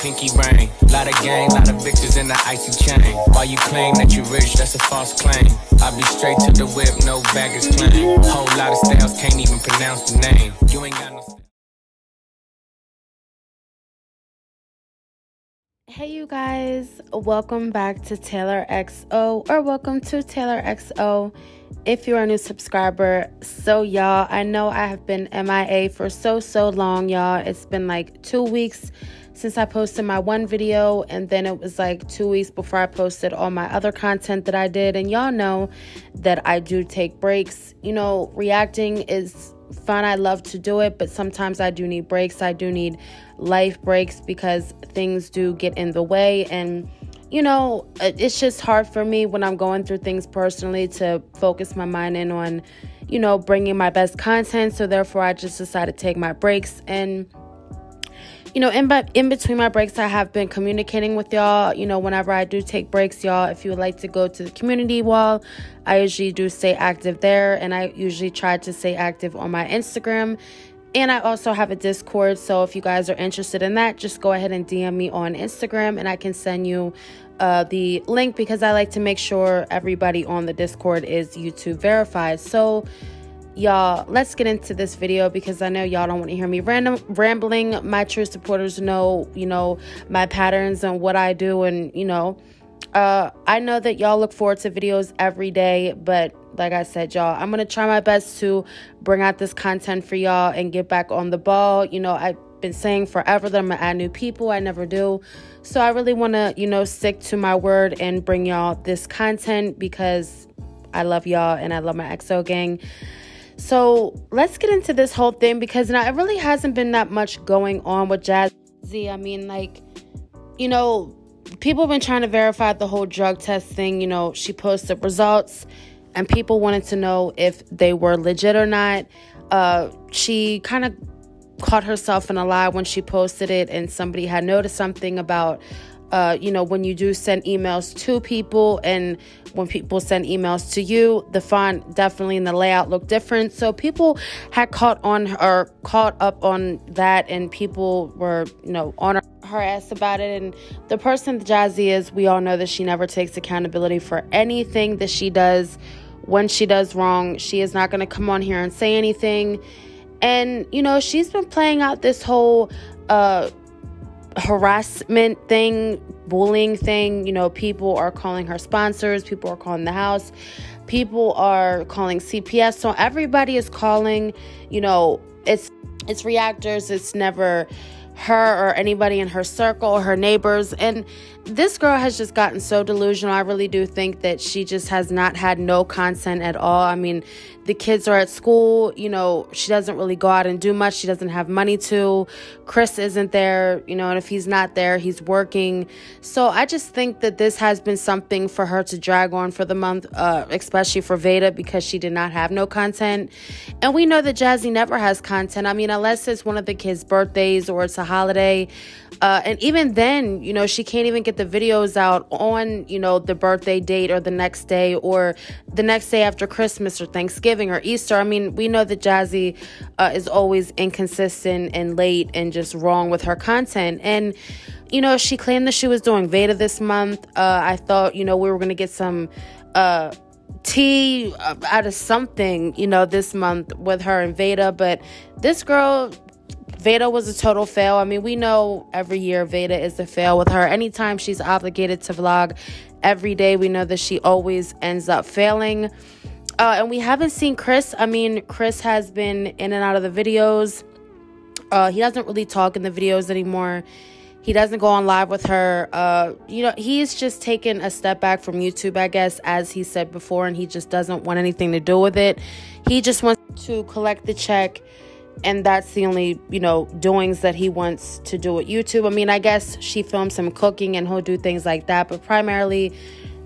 pinky ring. Lot of gang, lot of bitches in the icy chain. While you claim that you rich, that's a false claim. I be straight to the whip, no baggage claim. Whole lot of styles, can't even pronounce the name. You ain't got no style. Hey you guys, welcome back to Taylor XO, or welcome to Taylor XO if you're a new subscriber. So y'all, I know I have been MIA for so long, y'all. It's been like 2 weeks since I posted my one video, and then it was like 2 weeks before I posted all my other content that I did. And y'all know that I do take breaks. You know, reacting is fun. I love to do it, but sometimes I do need breaks. I do need life breaks because things do get in the way, and you know, it's just hard for me when I'm going through things personally to focus my mind in on, you know, bringing my best content. So therefore I just decided to take my breaks. And you know, in between my breaks, I have been communicating with y'all. You know, whenever I do take breaks, y'all, if you would like to go to the community wall, I usually do stay active there, and I usually try to stay active on my Instagram. And I also have a Discord, so if you guys are interested in that, just go ahead and DM me on Instagram, and I can send you the link, because I like to make sure everybody on the Discord is YouTube verified. So y'all, let's get into this video, because I know y'all don't want to hear me rambling. My true supporters know, you know, my patterns and what I do, and you know, I know that y'all look forward to videos every day, but like I said, y'all, I'm gonna try my best to bring out this content for y'all and get back on the ball. You know, I've been saying forever that I'm gonna add new people. I never do. So I really want to, you know, stick to my word and bring y'all this content, because I love y'all and I love my XO gang. So let's get into this whole thing, because now it really hasn't been that much going on with JAZZY. I mean, like, you know, people have been trying to verify the whole drug test thing. You know, she posted results and people wanted to know if they were legit or not. She kind of caught herself in a lie when she posted it, and somebody had noticed something about, you know, when you do send emails to people and when people send emails to you, the font definitely and the layout look different. So people had caught up on that, and people were, you know, on her ass about it. And the person that JAZZY is, we all know that she never takes accountability for anything that she does. When she does wrong, she is not going to come on here and say anything. And, you know, she's been playing out this whole harassment thing, bullying thing. You know, people are calling her sponsors, people are calling the house, people are calling CPS. So everybody is calling, you know, it's reactors. It's never her or anybody in her circle or her neighbors. And this girl has just gotten so delusional. I really do think that she just has not had no content at all. I mean, the kids are at school, you know, she doesn't really go out and do much. She doesn't have money to. Chris isn't there, you know, and if he's not there, he's working. So I just think that this has been something for her to drag on for the month, especially for Veda, because she did not have no content. And we know that JAZZY never has content. I mean, unless it's one of the kids' birthdays or it's a holiday. And even then, you know, she can't even get the videos out on, you know, the birthday date or the next day or the next day after Christmas or Thanksgiving or Easter. I mean, we know that JAZZY is always inconsistent and late and just wrong with her content. And, you know, she claimed that she was doing Veda this month. I thought, you know, we were going to get some tea out of something, you know, this month with her and Veda. But this girl, Veda was a total fail. I mean, we know every year Veda is a fail with her. Anytime she's obligated to vlog every day, we know that she always ends up failing. And we haven't seen Chris. I mean, Chris has been in and out of the videos. He doesn't really talk in the videos anymore. He doesn't go on live with her. You know, he's just taken a step back from YouTube, I guess, as he said before, and he just doesn't want anything to do with it. He just wants to collect the check, and that's the only, you know, doings that he wants to do with YouTube. I mean, I guess she films him cooking and he'll do things like that, but primarily,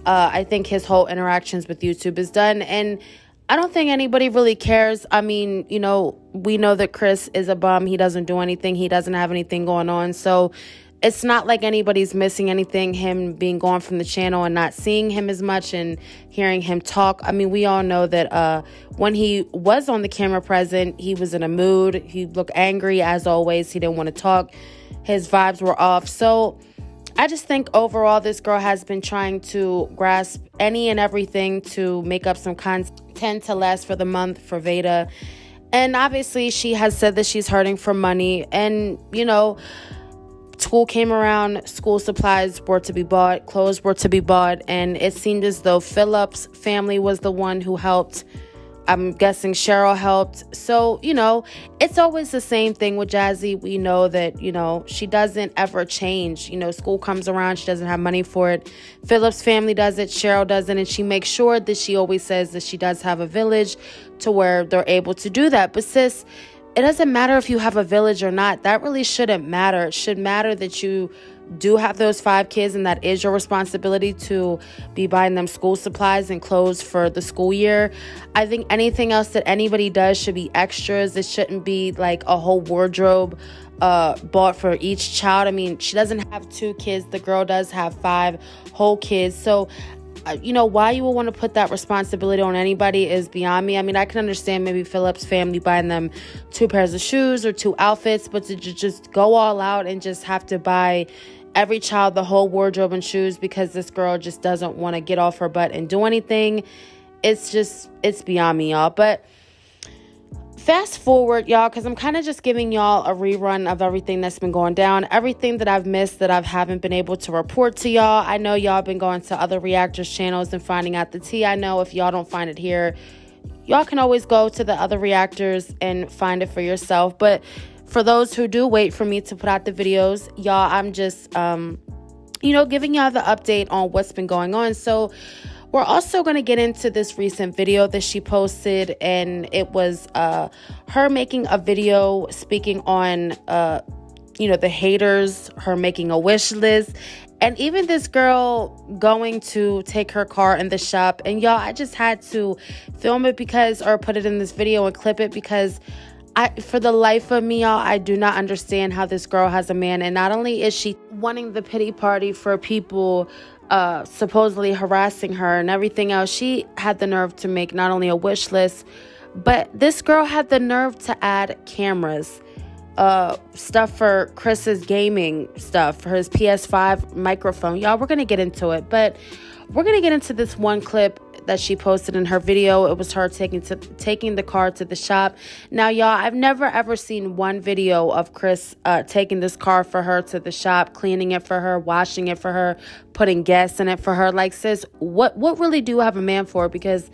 I think his whole interactions with YouTube is done, and I don't think anybody really cares. I mean, you know, we know that Chris is a bum. He doesn't do anything. He doesn't have anything going on. So it's not like anybody's missing anything, him being gone from the channel and not seeing him as much and hearing him talk. I mean, we all know that when he was on the camera present, he was in a mood. He looked angry as always. He didn't want to talk. his vibes were off. So I just think overall this girl has been trying to grasp any and everything to make up some content to last for the month for Veda. And obviously she has said that she's hurting for money. And, you know, school came around, school supplies were to be bought, clothes were to be bought. And it seemed as though Philip's family was the one who helped. I'm guessing Cheryl helped. So, you know, it's always the same thing with Jazzy. We know that, you know, she doesn't ever change. You know, school comes around, she doesn't have money for it. Philip's family does it, Cheryl doesn't. And she makes sure that she always says that she does have a village to where they're able to do that. But sis, it doesn't matter if you have a village or not. That really shouldn't matter. It should matter that you do have those 5 kids, and that is your responsibility to be buying them school supplies and clothes for the school year. I think anything else that anybody does should be extras. It shouldn't be like a whole wardrobe bought for each child. I mean, she doesn't have 2 kids. The girl does have 5 whole kids. So you know, why you would want to put that responsibility on anybody is beyond me. I mean, I can understand maybe Philip's family buying them 2 pairs of shoes or 2 outfits, but to just go all out and just have to buy every child the whole wardrobe and shoes because this girl just doesn't want to get off her butt and do anything, it's beyond me, y'all. But fast forward, y'all, because I'm kind of just giving y'all a rerun of everything that's been going down, everything that I've missed that I haven't been able to report to y'all. I know y'all been going to other reactors' channels and finding out the tea. I know if y'all don't find it here, y'all can always go to the other reactors and find it for yourself. But for those who do wait for me to put out the videos, y'all, I'm just, you know, giving y'all the update on what's been going on. So we're also going to get into this recent video that she posted, and it was her making a video speaking on, you know, the haters, her making a wish list, and even this girl going to take her car in the shop. And y'all, I just had to film it or put it in this video and clip it because for the life of me, y'all, I do not understand how this girl has a man. And not only is she wanting the pity party for people supposedly harassing her and everything else, she had the nerve to make not only a wish list, but this girl had the nerve to add cameras, stuff for Chris's gaming stuff, for his PS5 microphone. Y'all, we're going to get into it, but we're going to get into this one clip that she posted in her video. It was her taking the car to the shop. Now, y'all, I've never ever seen one video of Chris taking this car for her to the shop, cleaning it for her, washing it for her, putting gas in it for her. Like, sis, what really do you have a man for? Because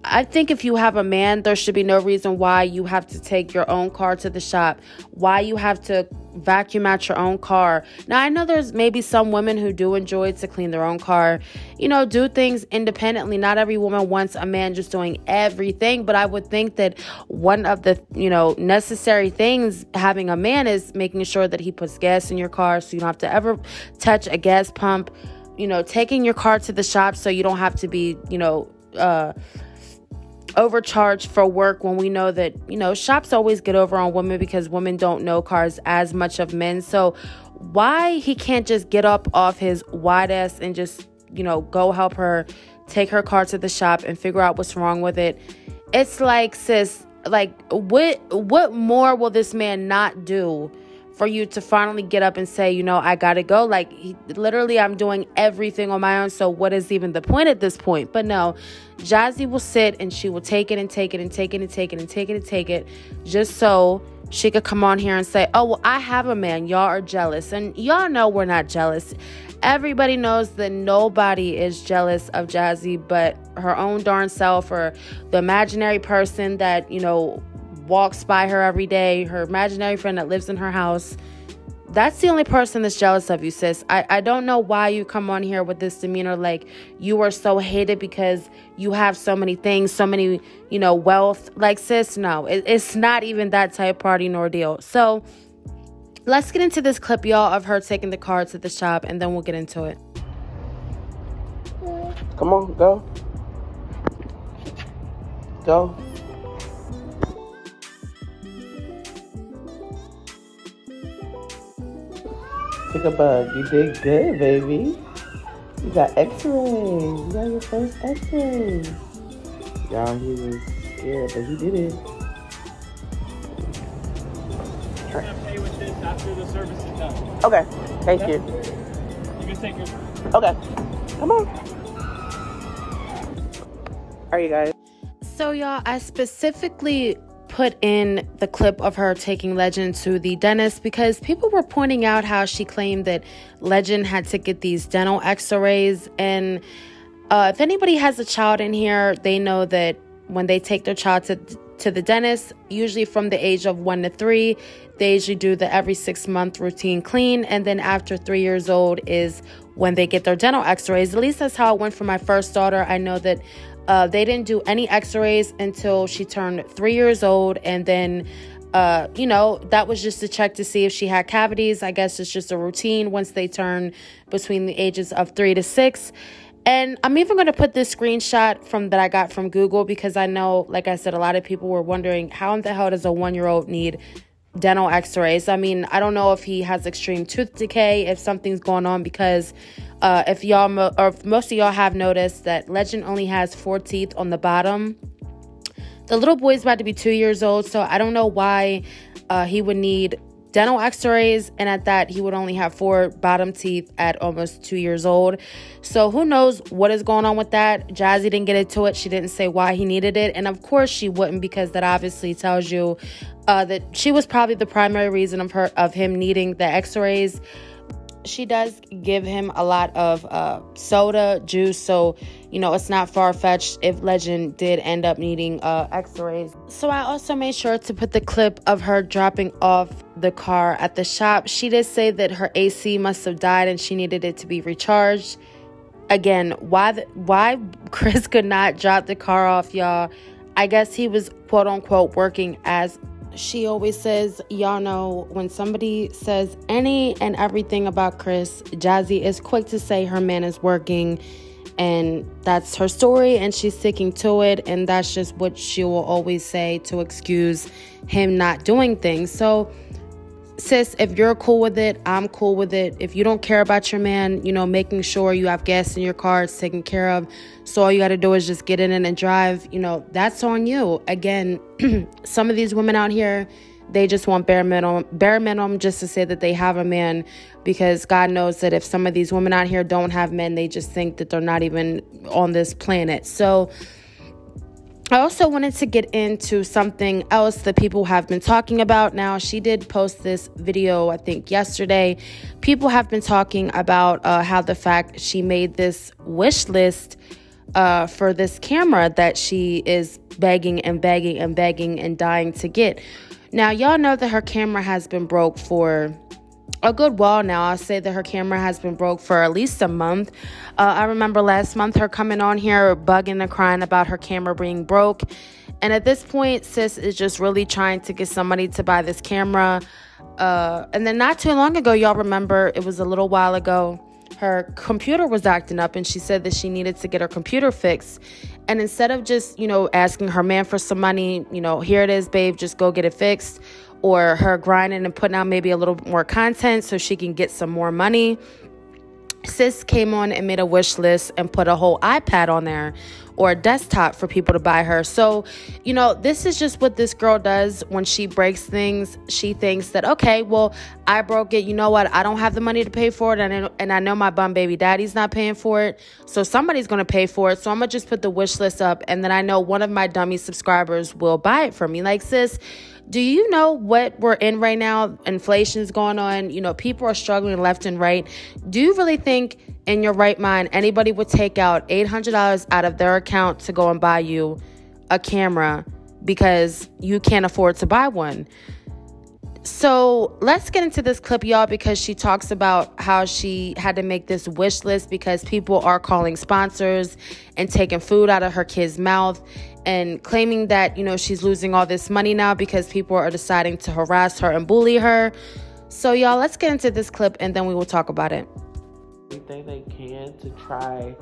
I think if you have a man, there should be no reason why you have to take your own car to the shop, why you have to vacuum out your own car. Now, I know there's maybe some women who do enjoy to clean their own car, you know, do things independently. Not every woman wants a man just doing everything, but I would think that one of the, you know, necessary things having a man is making sure that he puts gas in your car so you don't have to ever touch a gas pump, you know, taking your car to the shop so you don't have to be, you know, overcharged for work, when we know that, you know, shops always get over on women because women don't know cars as much of men. So why he can't just get up off his wide ass and just, you know, go help her take her car to the shop and figure out what's wrong with it? It's like, sis, like, what more will this man not do for you to finally get up and say, you know, I gotta go? Like, literally, I'm doing everything on my own, so what is even the point at this point? But no, Jazzy will sit and she will take it and take it and take it and take it and take it and take it just so she could come on here and say, oh, well, I have a man, y'all are jealous. And y'all know we're not jealous. Everybody knows that nobody is jealous of Jazzy but her own darn self, or the imaginary person that, you know, walks by her every day, her imaginary friend that lives in her house. That's the only person that's jealous of you, sis. I don't know why you come on here with this demeanor like you are so hated because you have so many things, so many, you know, wealth. Like, sis, no, it's not even that type party nor deal. So let's get into this clip, y'all, of her taking the car to the shop, and then we'll get into it. Come on, go. Go. Take a bug. You did good, baby. You got x-rays. You got your first x-rays. Y'all, he was scared, but he did it. You're gonna pay with this after the service is done. Okay, thank you. You can take your... Okay, come on. All right, you guys. So, y'all, I specifically put in the clip of her taking Legend to the dentist because people were pointing out how she claimed that Legend had to get these dental x-rays. And if anybody has a child in here, they know that when they take their child to the dentist, usually from the age of 1 to 3, they usually do the every 6-month routine clean. And then after 3 years old is when they get their dental x-rays. At least that's how it went for my first daughter. I know that they didn't do any x-rays until she turned 3 years old. And then, you know, that was just to check to see if she had cavities. I guess it's just a routine once they turn between the ages of 3 to 6. And I'm even going to put this screenshot that I got from Google because I know, like I said, a lot of people were wondering how in the hell does a 1-year-old need dental x-rays? I mean, I don't know if he has extreme tooth decay, if something's going on, because if y'all or if most of y'all have noticed that Legend only has 4 teeth on the bottom. The little boy's about to be 2 years old, so I don't know why he would need dental x-rays, and at that he would only have 4 bottom teeth at almost 2 years old. So who knows what is going on with that. Jazzy didn't get into it. She didn't say why he needed it, and of course she wouldn't, because that obviously tells you that she was probably the primary reason of him needing the x-rays. She does give him a lot of soda, juice, so, you know, it's not far-fetched if Legend did end up needing x-rays. So I also made sure to put the clip of her dropping off the car at the shop. She did say that her AC must have died and she needed it to be recharged. Again, why Chris could not drop the car off, y'all? I guess he was, quote-unquote, working as... She always says, y'all know, when somebody says any and everything about Chris, Jazzy is quick to say her man is working, and that's her story, and she's sticking to it, and that's just what she will always say to excuse him not doing things. So, sis, if you're cool with it, I'm cool with it. If you don't care about your man, you know, making sure you have gas in your car, it's taken care of, so all you got to do is just get in it and drive, you know, that's on you. Again, some of these women out here, they just want bare minimum just to say that they have a man, because God knows that if some of these women out here don't have men, they just think that they're not even on this planet. So I also wanted to get into something else that people have been talking about. Now, she did post this video, I think, yesterday. People have been talking about how the fact she made this wish list for this camera that she is begging and begging and begging and dying to get. Now, y'all know that her camera has been broke for a good while now. I'll say that her camera has been broke for at least a month. I remember last month her coming on here bugging and crying about her camera being broke. And at this point, sis is just really trying to get somebody to buy this camera. And then not too long ago, y'all remember, it was a little while ago, her computer was acting up and she said that she needed to get her computer fixed. And instead of just, you know, asking her man for some money, you know, here it is, babe, just go get it fixed, or her grinding and putting out maybe a little bit more content so she can get some more money, sis came on and made a wish list and put a whole iPad on there, or a desktop for people to buy her. So, you know, this is just what this girl does when she breaks things. She thinks that, okay, well, I broke it. You know what? I don't have the money to pay for it. And I know my bum baby daddy's not paying for it. So somebody's going to pay for it. So I'm going to just put the wish list up. And then I know one of my dummy subscribers will buy it for me. Like, sis, do you know what we're in right now? Inflation's going on. You know, people are struggling left and right. Do you really think in your right mind anybody would take out $800 out of their account to go and buy you a camera because you can't afford to buy one? So let's get into this clip, y'all, because she talks about how she had to make this wish list because people are calling sponsors and taking food out of her kid's mouth and claiming that, you know, she's losing all this money now because people are deciding to harass her and bully her. So, y'all, let's get into this clip and then we will talk about it. Everything they can to try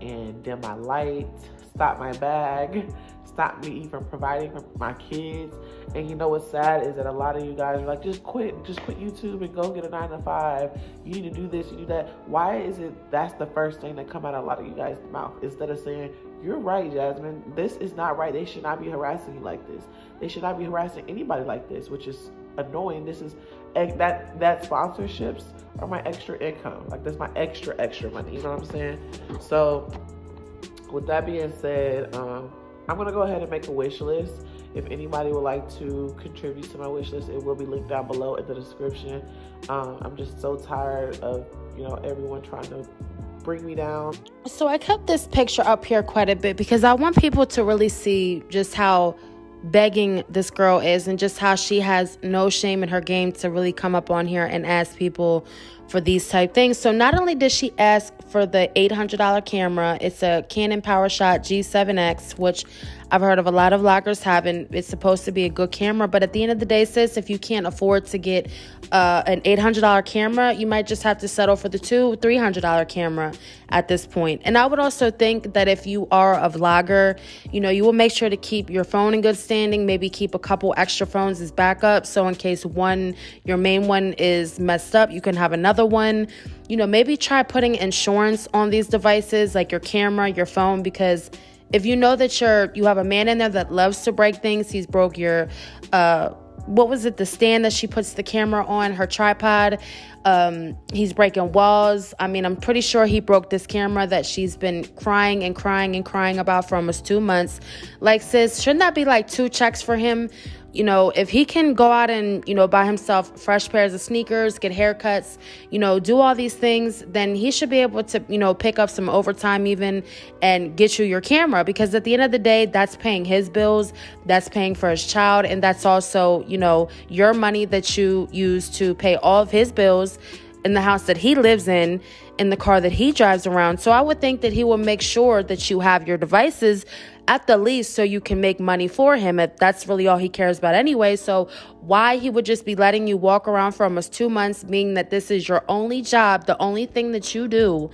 and dim my light, stop my bag, stop me from providing for my kids. And you know what's sad is that a lot of you guys are like, just quit YouTube and go get a 9-to-5. You need to do this, you do that. Why is it that's the first thing that come out of a lot of you guys' mouth instead of saying, you're right, Jasmine, this is not right. They should not be harassing you like this. They should not be harassing anybody like this, which is annoying. This is that sponsorships are my extra income. Like, that's my extra money. You know what I'm saying? So with that being said, I'm gonna go ahead and make a wish list. If anybody would like to contribute to my wish list, it will be linked down below in the description. I'm just so tired of, you know, everyone trying to bring me down. So I kept this picture up here quite a bit because I want people to really see just how begging this girl is, and just how she has no shame in her game to really come up on here and ask people for these type things. So not only did she ask for the $800 camera, it's a Canon PowerShot G7X, which I've heard of a lot of vloggers having. It's supposed to be a good camera, but at the end of the day, sis, if you can't afford to get an $800 camera, you might just have to settle for the $300 camera at this point. And I would also think that if you are a vlogger, you know, you will make sure to keep your phone in good standing, maybe keep a couple extra phones as backup, so in case your main one is messed up, you can have another one. You know, maybe try putting insurance on these devices, like your camera, your phone, because if you know that you have a man in there that loves to break things, he's broke your, what was it, the stand that she puts the camera on, her tripod. He's breaking walls. I mean, I'm pretty sure he broke this camera that she's been crying about for almost 2 months. Like, sis, shouldn't that be like 2 checks for him? You know, if he can go out and, you know, buy himself fresh pairs of sneakers, get haircuts, you know, do all these things, then he should be able to, you know, pick up some overtime even and get you your camera. Because at the end of the day, that's paying his bills, that's paying for his child, and that's also, you know, your money that you use to pay all of his bills in the house that he lives in the car that he drives around. So I would think that he will make sure that you have your devices at the least, so you can make money for him, if that's really all he cares about anyway. So why he would just be letting you walk around for almost 2 months, being that this is your only job, the only thing that you do,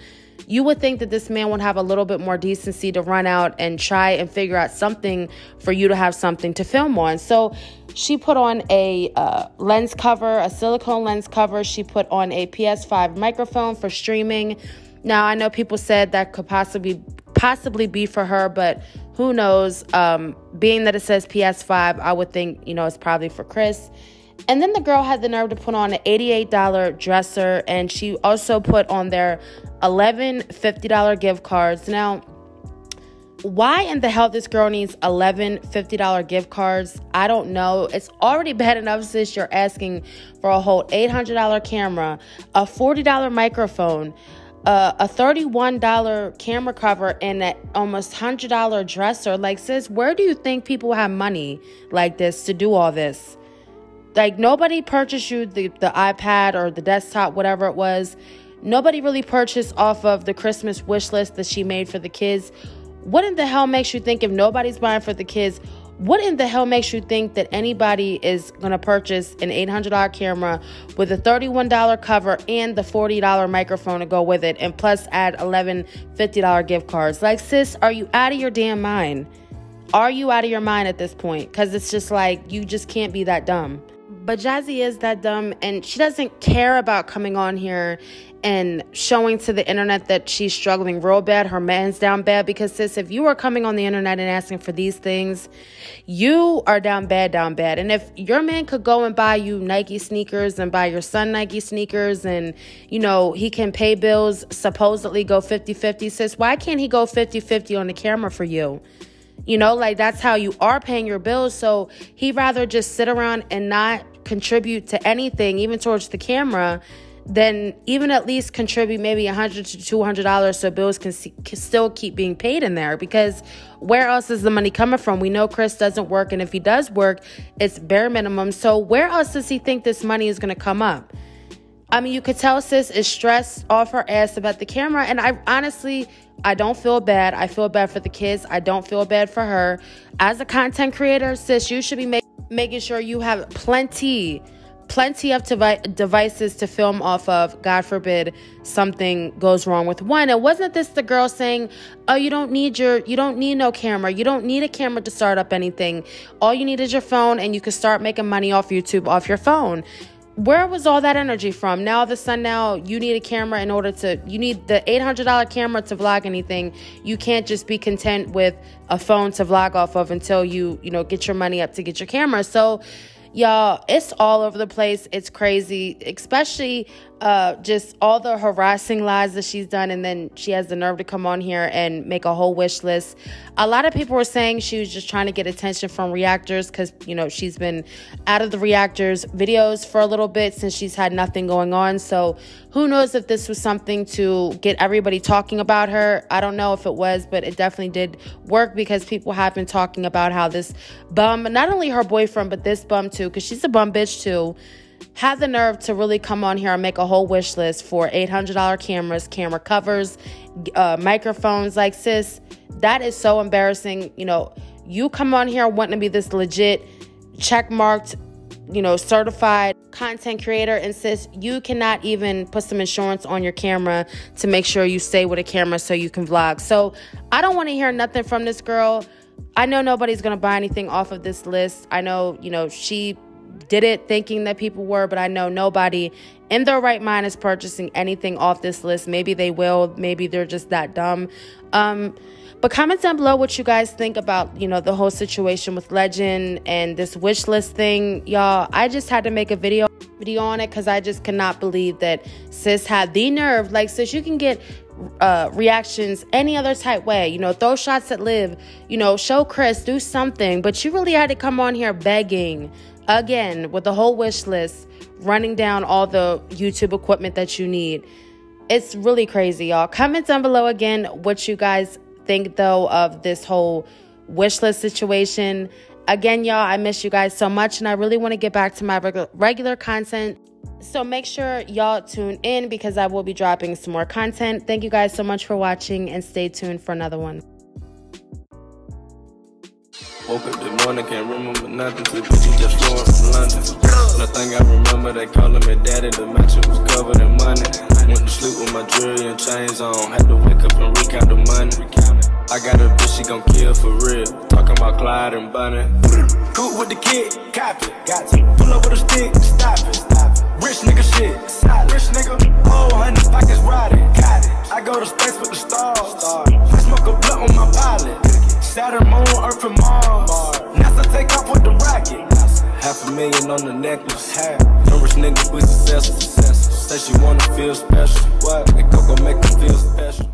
you would think that this man would have a little bit more decency to run out and try and figure out something for you to have something to film on. So she put on a lens cover, a silicone lens cover. She put on a PS5 microphone for streaming. Now, I know people said that could possibly be for her, but who knows? Being that it says PS5, I would think, you know, it's probably for Chris. And then the girl had the nerve to put on an $88 dresser, and she also put on their 11 $50 gift cards. Now, why in the hell this girl needs 11 $50 gift cards, I don't know. It's already bad enough since you're asking for a whole $800 camera, a $40 microphone, a $31 camera cover, and an almost $100 dresser. Like, sis, where do you think people have money like this to do all this? Like, nobody purchased you the iPad or the desktop, whatever it was. Nobody really purchased off of the Christmas wish list that she made for the kids. What in the hell makes you think, if nobody's buying for the kids, what in the hell makes you think that anybody is going to purchase an $800 camera with a $31 cover and the $40 microphone to go with it, and plus add 11 $50 gift cards? Like, sis, are you out of your damn mind? Are you out of your mind at this point? Because it's just like, you just can't be that dumb. But Jazzy is that dumb, and she doesn't care about coming on here and showing to the internet that she's struggling real bad, her man's down bad. Because, sis, if you are coming on the internet and asking for these things, you are down bad. And if your man could go and buy you Nike sneakers and buy your son Nike sneakers, and, you know, he can pay bills, supposedly go 50-50, sis, why can't he go 50-50 on the camera for you? You know, like, that's how you are paying your bills. So he'd rather just sit around and not contribute to anything, even towards the camera, than even at least contribute maybe $100 to $200 so bills can still keep being paid in there. Because where else is the money coming from? We know Chris doesn't work, and if he does work, it's bare minimum. So where else does he think this money is going to come up? I mean, you could tell sis is stressed off her ass about the camera, and I don't feel bad. I feel bad for the kids. I don't feel bad for her. As a content creator, sis, you should be making sure you have plenty of devices to film off of. God forbid something goes wrong with one. And wasn't this the girl saying, oh, you don't need no camera. You don't need a camera to start up anything. All you need is your phone, and you can start making money off YouTube off your phone. Where was all that energy from? Now, all of a sudden, now you need a camera you need the $800 camera to vlog anything. You can't just be content with a phone to vlog off of until you get your money up to get your camera. So Y'all, it's all over the place. It's crazy, especially just all the harassing lies that she's done, and then she has the nerve to come on here and make a whole wish list. A lot of people were saying she was just trying to get attention from reactors because, you know, she's been out of the reactors videos for a little bit since she's had nothing going on. So who knows if this was something to get everybody talking about her. I don't know if it was, but it definitely did work because people have been talking about how this bum, not only her boyfriend, but this bum too, because she's a bum bitch too, had the nerve to really come on here and make a whole wish list for $800 cameras, camera covers, microphones. Like, sis, that is so embarrassing. You know, you come on here wanting to be this legit, check-marked, you know, certified content creator, and sis, you cannot even put some insurance on your camera to make sure you stay with a camera so you can vlog. So I don't want to hear nothing from this girl. I know nobody's going to buy anything off of this list. I know, you know, she did it thinking that people were, but I know nobody in their right mind is purchasing anything off this list. Maybe they will, maybe they're just that dumb. But comment down below what you guys think about, you know, the whole situation with Legend and this wish list thing. Y'all, I just had to make a video on it because I just cannot believe that sis had the nerve. Like, sis, you can get reactions any other type way, you know, throw shots at Liv, you know, show Chris, do something, but you really had to come on here begging again with the whole wish list, running down all the YouTube equipment that you need. It's really crazy, y'all. Comment down below again what you guys think though of this whole wish list situation. Again, y'all, I miss you guys so much, and I really want to get back to my regular content. So make sure y'all tune in because I will be dropping some more content. Thank you guys so much for watching, and stay tuned for another one. Woke up this morning, can't remember nothing. Till she just flew from London. Nothing I remember, they calling me daddy. The mansion was covered in money. Went to sleep with my jewelry and chains on. Had to wake up and recount the money. I got a bitch, she gon' kill for real. Talking about Clyde and Bunny. Cool with the kid, copy. Got to pull up with a stick, stop it. Rich nigga shit, rich nigga. Oh, 100 pockets riding. Got it. I go to space with the stars. I smoke a blunt with my pilot. Saturn, Moon, Earth, and Mars. NASA take off with the rocket. $500,000 on the necklace. Them rich niggas, we successful. Say she wanna feel special. What? They go make her feel special.